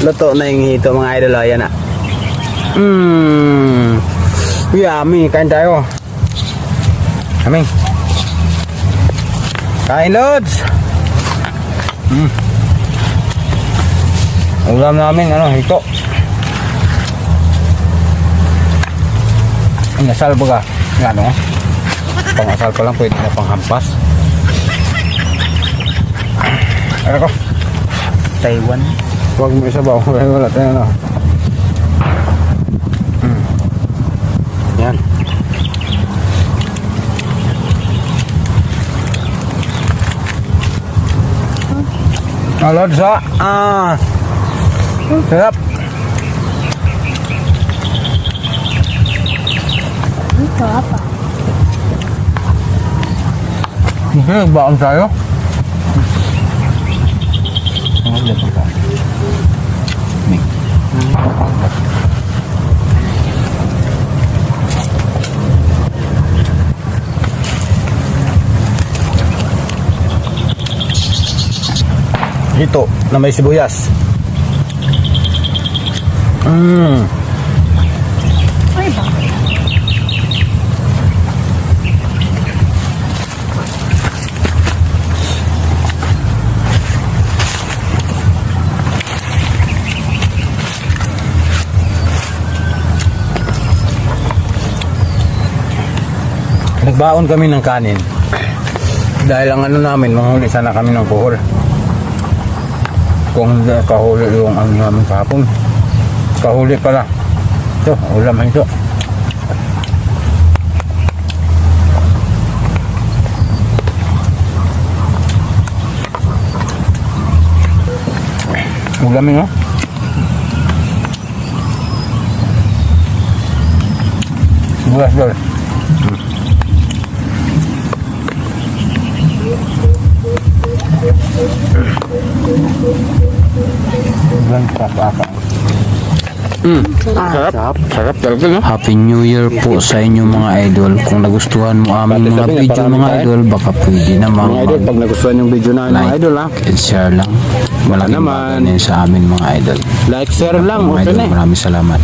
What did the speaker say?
Luto na yung hito mga idol. Ayan na. Yummy. Kain tayo. Aming. Kain lods. Ulam namin hito. Inasal ba ka? Ano? Pang-asal pa lang, pwede na panghampas. Ano ko? Taiwan. Huwag mo isa ba? Wala tayo Yan. Alod sa sarap. Ito apa? Nagbaon tayo. Ito na may sibuyas. Ay ba? Nagbaon kami ng kanin. Dahil ang namin, manghuli sana kami ng kuhol. Kung hindi kahuli yung namin kahapon. Kahuli pala. Ito, ulam ito. Ulam yun, Bulas doon. Sarap talaga, no? Happy New Year po sa inyo mga idol. Kung nagustuhan mo aming mga video mga idol, baka pwede namang Mga idol, pag nagustuhan yung video na mga idol, and share lang. Malaking naman. bagay na yun sa amin mga idol. Like, share lang, Mga okay idol, na. maraming salamat.